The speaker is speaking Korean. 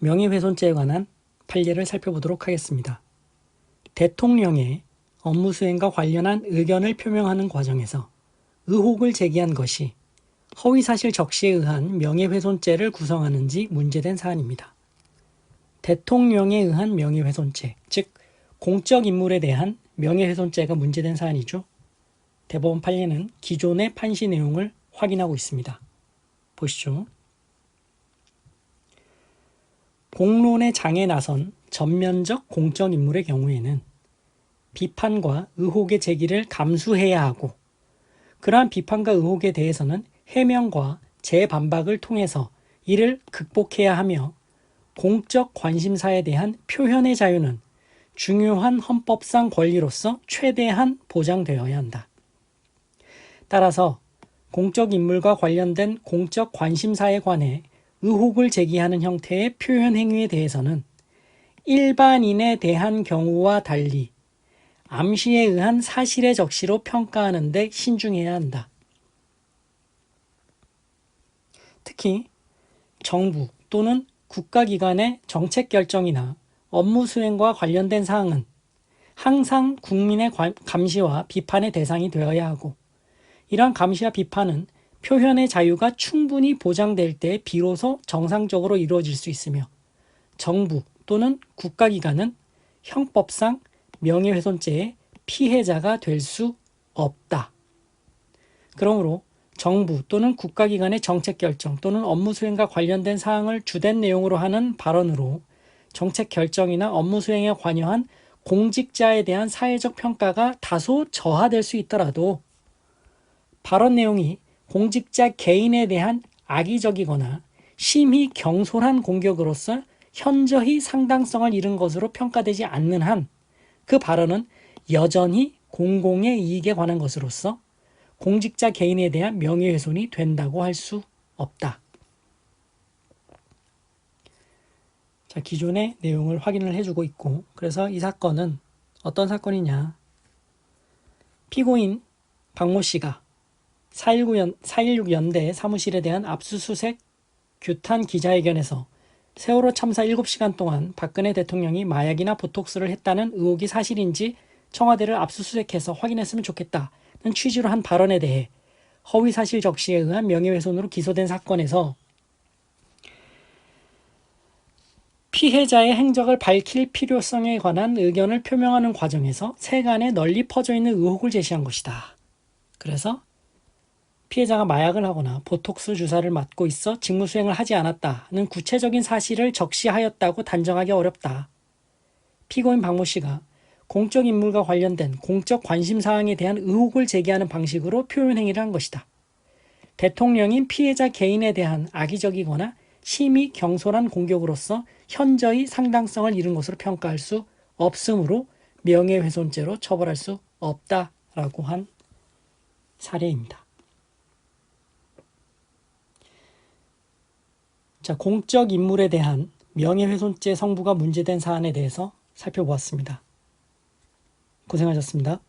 명예훼손죄에 관한 판례를 살펴보도록 하겠습니다. 대통령의 업무 수행과 관련한 의견을 표명하는 과정에서 의혹을 제기한 것이 허위사실 적시에 의한 명예훼손죄를 구성하는지 문제된 사안입니다. 대통령에 의한 명예훼손죄, 즉 공적 인물에 대한 명예훼손죄가 문제된 사안이죠. 대법원 판례는 기존의 판시 내용을 확인하고 있습니다. 보시죠. 공론의 장에 나선 전면적 공적 인물의 경우에는 비판과 의혹의 제기를 감수해야 하고, 그러한 비판과 의혹에 대해서는 해명과 재반박을 통해서 이를 극복해야 하며, 공적 관심사에 대한 표현의 자유는 중요한 헌법상 권리로서 최대한 보장되어야 한다. 따라서 공적 인물과 관련된 공적 관심사에 관해 의혹을 제기하는 형태의 표현 행위에 대해서는 일반인에 대한 경우와 달리 암시에 의한 사실의 적시로 평가하는 데 신중해야 한다. 특히 정부 또는 국가기관의 정책 결정이나 업무 수행과 관련된 사항은 항상 국민의 감시와 비판의 대상이 되어야 하고, 이러한 감시와 비판은 표현의 자유가 충분히 보장될 때 비로소 정상적으로 이루어질 수 있으며, 정부 또는 국가기관은 형법상 명예훼손죄의 피해자가 될 수 없다. 그러므로 정부 또는 국가기관의 정책 결정 또는 업무 수행과 관련된 사항을 주된 내용으로 하는 발언으로 정책 결정이나 업무 수행에 관여한 공직자에 대한 사회적 평가가 다소 저하될 수 있더라도, 발언 내용이 공직자 개인에 대한 악의적이거나 심히 경솔한 공격으로서 현저히 상당성을 잃은 것으로 평가되지 않는 한 그 발언은 여전히 공공의 이익에 관한 것으로서 공직자 개인에 대한 명예훼손이 된다고 할 수 없다. 자, 기존의 내용을 확인을 해주고 있고, 그래서 이 사건은 어떤 사건이냐. 피고인 박모 씨가 4.16 연대 사무실에 대한 압수수색 규탄 기자회견에서 세월호 참사 7시간 동안 박근혜 대통령이 마약이나 보톡스를 했다는 의혹이 사실인지 청와대를 압수수색해서 확인했으면 좋겠다는 취지로 한 발언에 대해 허위사실 적시에 의한 명예훼손으로 기소된 사건에서 피해자의 행적을 밝힐 필요성에 관한 의견을 표명하는 과정에서 세간에 널리 퍼져 있는 의혹을 제시한 것이다. 그래서 피해자가 마약을 하거나 보톡스 주사를 맞고 있어 직무수행을 하지 않았다는 구체적인 사실을 적시하였다고 단정하기 어렵다. 피고인 박모 씨가 공적 인물과 관련된 공적 관심사항에 대한 의혹을 제기하는 방식으로 표현 행위를 한 것이다. 대통령인 피해자 개인에 대한 악의적이거나 심히 경솔한 공격으로서 현저히 상당성을 잃은 것으로 평가할 수 없으므로 명예훼손죄로 처벌할 수 없다라고 한 사례입니다. 자, 공적 인물에 대한 명예훼손죄 성부가 문제된 사안에 대해서 살펴보았습니다. 고생하셨습니다.